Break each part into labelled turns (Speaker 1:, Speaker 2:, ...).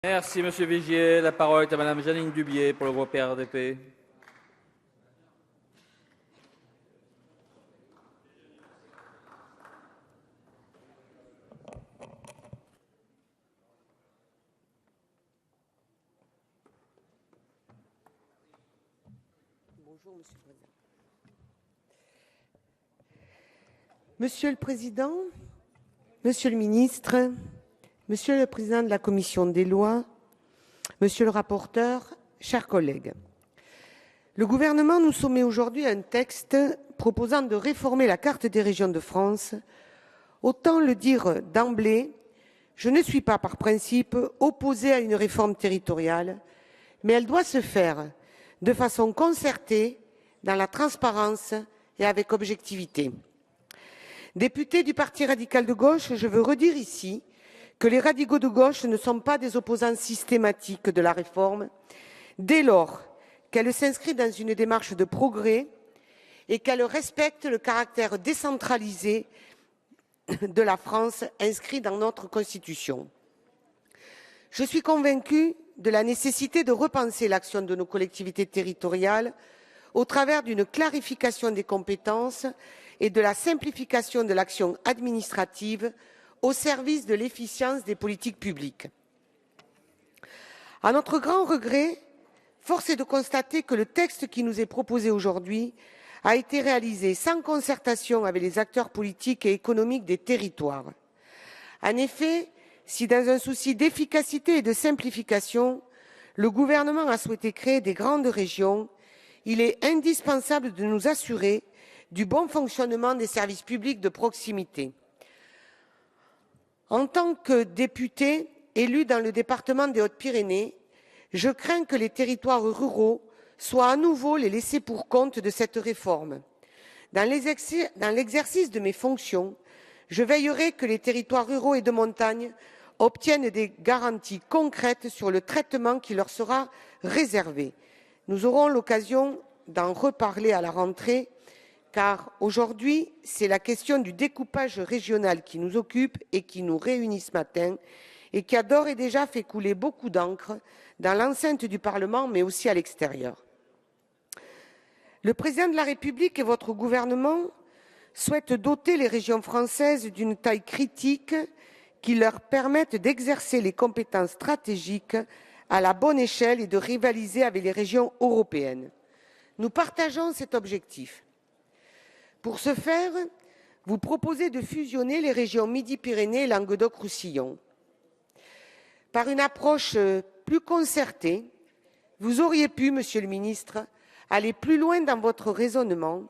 Speaker 1: Merci, Monsieur Vigier. La parole est à Madame Jeanine Dubié pour le groupe RDP.
Speaker 2: Bonjour, Monsieur le Président, Monsieur le Ministre, Monsieur le Président de la Commission des lois, Monsieur le rapporteur, chers collègues. Le gouvernement nous soumet aujourd'hui un texte proposant de réformer la carte des régions de France. Autant le dire d'emblée, je ne suis pas par principe opposée à une réforme territoriale, mais elle doit se faire de façon concertée, dans la transparence et avec objectivité. Député du Parti radical de gauche, je veux redire ici que les radicaux de gauche ne sont pas des opposants systématiques de la réforme, dès lors qu'elle s'inscrit dans une démarche de progrès et qu'elle respecte le caractère décentralisé de la France inscrit dans notre Constitution. Je suis convaincue de la nécessité de repenser l'action de nos collectivités territoriales au travers d'une clarification des compétences et de la simplification de l'action administrative au service de l'efficience des politiques publiques. À notre grand regret, force est de constater que le texte qui nous est proposé aujourd'hui a été réalisé sans concertation avec les acteurs politiques et économiques des territoires. En effet, si dans un souci d'efficacité et de simplification, le gouvernement a souhaité créer des grandes régions, il est indispensable de nous assurer du bon fonctionnement des services publics de proximité. En tant que députée élue dans le département des Hautes-Pyrénées, je crains que les territoires ruraux soient à nouveau les laissés pour compte de cette réforme. Dans l'exercice de mes fonctions, je veillerai que les territoires ruraux et de montagne obtiennent des garanties concrètes sur le traitement qui leur sera réservé. Nous aurons l'occasion d'en reparler à la rentrée, car aujourd'hui, c'est la question du découpage régional qui nous occupe et qui nous réunit ce matin et qui a d'ores et déjà fait couler beaucoup d'encre dans l'enceinte du Parlement, mais aussi à l'extérieur. Le président de la République et votre gouvernement souhaitent doter les régions françaises d'une taille critique qui leur permette d'exercer les compétences stratégiques à la bonne échelle et de rivaliser avec les régions européennes. Nous partageons cet objectif. Pour ce faire, vous proposez de fusionner les régions Midi-Pyrénées et Languedoc-Roussillon. Par une approche plus concertée, vous auriez pu, Monsieur le Ministre, aller plus loin dans votre raisonnement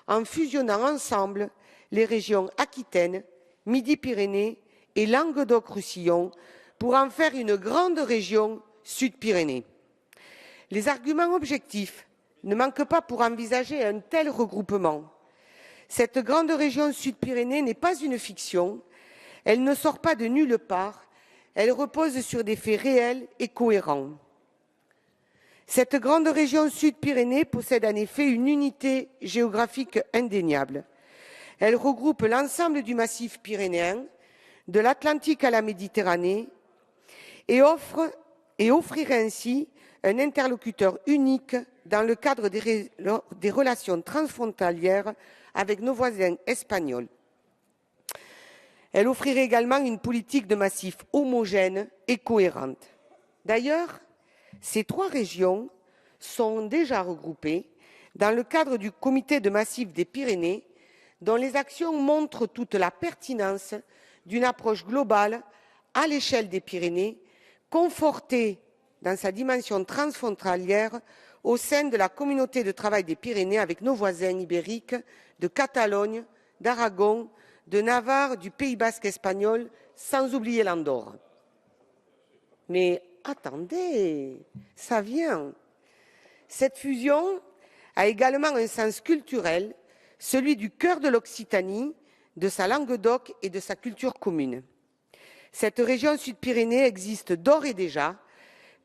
Speaker 2: en fusionnant ensemble les régions Aquitaine, Midi-Pyrénées et Languedoc-Roussillon pour en faire une grande région Sud-Pyrénées. Les arguments objectifs ne manquent pas pour envisager un tel regroupement. Cette grande région Sud-Pyrénées n'est pas une fiction, elle ne sort pas de nulle part, elle repose sur des faits réels et cohérents. Cette grande région Sud-Pyrénées possède en effet une unité géographique indéniable. Elle regroupe l'ensemble du massif pyrénéen, de l'Atlantique à la Méditerranée, et offrirait ainsi un interlocuteur unique dans le cadre des relations transfrontalières avec nos voisins espagnols. Elle offrirait également une politique de massif homogène et cohérente. D'ailleurs, ces trois régions sont déjà regroupées dans le cadre du comité de massif des Pyrénées, dont les actions montrent toute la pertinence d'une approche globale à l'échelle des Pyrénées, confortée dans sa dimension transfrontalière au sein de la communauté de travail des Pyrénées avec nos voisins ibériques de Catalogne, d'Aragon, de Navarre, du Pays basque espagnol, sans oublier l'Andorre. Mais attendez, ça vient. Cette fusion a également un sens culturel, celui du cœur de l'Occitanie, de sa Languedoc et de sa culture commune. Cette région Sud-Pyrénées existe d'ores et déjà,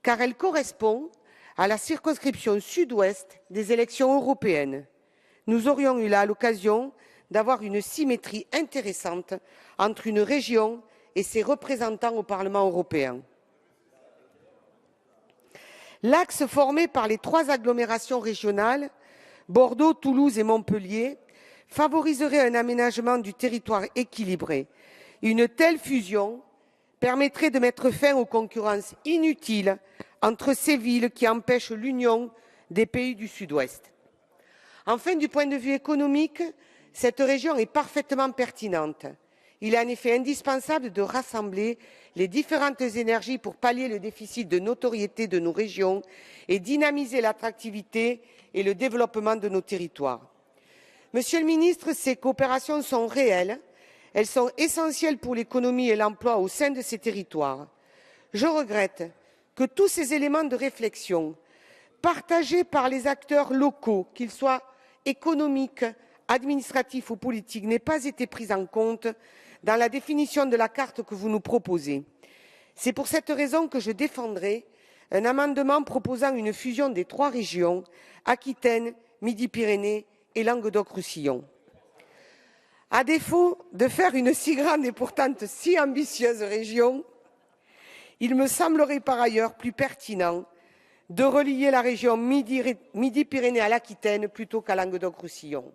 Speaker 2: car elle correspond à la circonscription sud-ouest des élections européennes. Nous aurions eu là l'occasion d'avoir une symétrie intéressante entre une région et ses représentants au Parlement européen. L'axe formé par les 3 agglomérations régionales, Bordeaux, Toulouse et Montpellier, favoriserait un aménagement du territoire équilibré. Une telle fusion permettrait de mettre fin aux concurrences inutiles entre ces villes qui empêchent l'union des pays du Sud-Ouest. Enfin, du point de vue économique, cette région est parfaitement pertinente. Il est en effet indispensable de rassembler les différentes énergies pour pallier le déficit de notoriété de nos régions et dynamiser l'attractivité et le développement de nos territoires. Monsieur le ministre, ces coopérations sont réelles. Elles sont essentielles pour l'économie et l'emploi au sein de ces territoires. Je regrette que tous ces éléments de réflexion, partagés par les acteurs locaux, qu'ils soient économiques, administratifs ou politiques, n'aient pas été pris en compte dans la définition de la carte que vous nous proposez. C'est pour cette raison que je défendrai un amendement proposant une fusion des 3 régions, Aquitaine, Midi-Pyrénées et Languedoc-Roussillon. À défaut de faire une si grande et pourtant si ambitieuse région, il me semblerait par ailleurs plus pertinent de relier la région Midi-Pyrénées à l'Aquitaine plutôt qu'à Languedoc-Roussillon.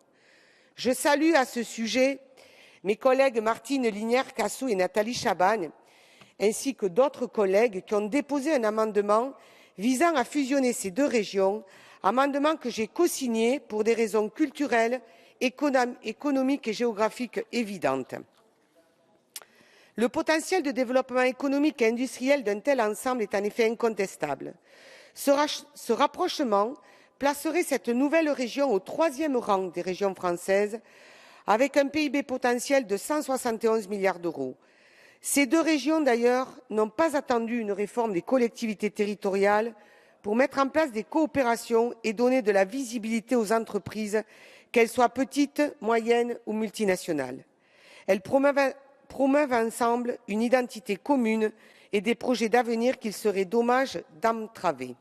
Speaker 2: Je salue à ce sujet mes collègues Martine Linière-Cassou et Nathalie Chaban, ainsi que d'autres collègues qui ont déposé un amendement visant à fusionner ces 2 régions, amendement que j'ai cosigné pour des raisons culturelles, économiques et géographiques évidentes. Le potentiel de développement économique et industriel d'un tel ensemble est en effet incontestable. Ce rapprochement placerait cette nouvelle région au 3e rang des régions françaises, avec un PIB potentiel de 171 milliards d'euros. Ces 2 régions, d'ailleurs, n'ont pas attendu une réforme des collectivités territoriales pour mettre en place des coopérations et donner de la visibilité aux entreprises, qu'elles soient petites, moyennes ou multinationales. Elles promeuvent ensemble une identité commune et des projets d'avenir qu'il serait dommage d'entraver.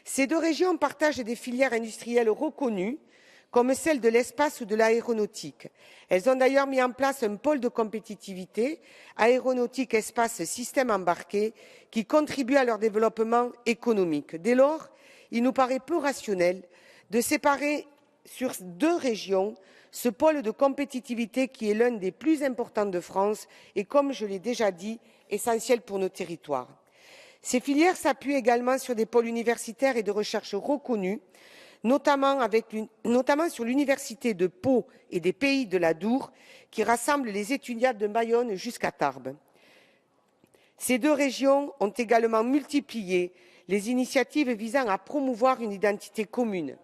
Speaker 2: Ces 2 régions partagent des filières industrielles reconnues, comme celle de l'espace ou de l'aéronautique. Elles ont d'ailleurs mis en place un pôle de compétitivité, aéronautique, espace, système embarqué, qui contribue à leur développement économique. Dès lors, il nous paraît peu rationnel de séparer sur 2 régions ce pôle de compétitivité qui est l'un des plus importants de France et, comme je l'ai déjà dit, essentiel pour nos territoires. Ces filières s'appuient également sur des pôles universitaires et de recherche reconnus, notamment sur l'université de Pau et des Pays de l'Adour, qui rassemble les étudiants de Bayonne jusqu'à Tarbes. Ces 2 régions ont également multiplié les initiatives visant à promouvoir une identité commune.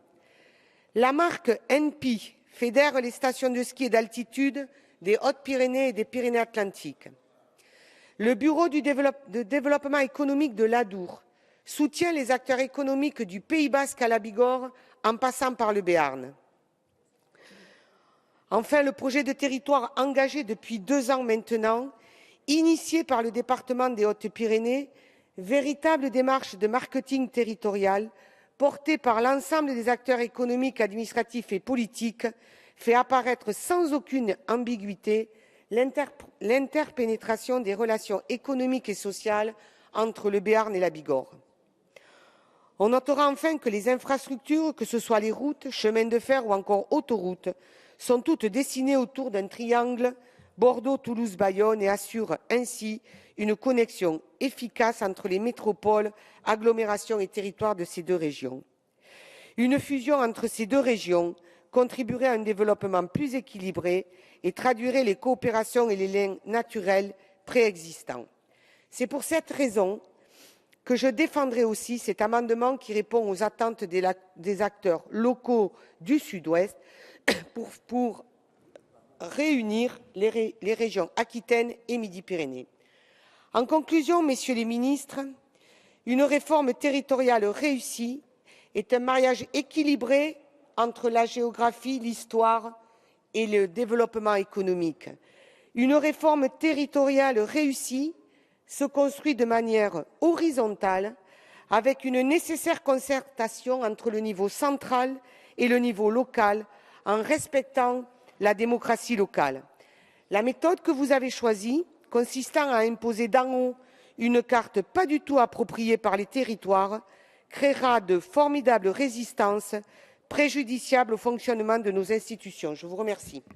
Speaker 2: La marque ENPI fédère les stations de ski et d'altitude des Hautes-Pyrénées et des Pyrénées-Atlantiques. Le Bureau de développement économique de l'Adour soutient les acteurs économiques du Pays basque à la Bigorre en passant par le Béarn. Enfin, le projet de territoire engagé depuis 2 ans maintenant, initié par le département des Hautes-Pyrénées, véritable démarche de marketing territorial, portée par l'ensemble des acteurs économiques, administratifs et politiques, fait apparaître sans aucune ambiguïté l'interpénétration des relations économiques et sociales entre le Béarn et la Bigorre. On notera enfin que les infrastructures, que ce soit les routes, chemins de fer ou encore autoroutes, sont toutes dessinées autour d'un triangle Bordeaux-Toulouse-Bayonne et assurent ainsi une connexion efficace entre les métropoles, agglomérations et territoires de ces 2 régions. Une fusion entre ces 2 régions contribuerait à un développement plus équilibré et traduirait les coopérations et les liens naturels préexistants. C'est pour cette raison que je défendrai aussi cet amendement qui répond aux attentes des acteurs locaux du Sud-Ouest pour réunir les régions Aquitaine et Midi-Pyrénées. En conclusion, messieurs les ministres, une réforme territoriale réussie est un mariage équilibré entre la géographie, l'histoire et le développement économique. Une réforme territoriale réussie se construit de manière horizontale avec une nécessaire concertation entre le niveau central et le niveau local en respectant la démocratie locale. La méthode que vous avez choisie, consistant à imposer d'en haut une carte pas du tout appropriée par les territoires créera de formidables résistances préjudiciables au fonctionnement de nos institutions. Je vous remercie.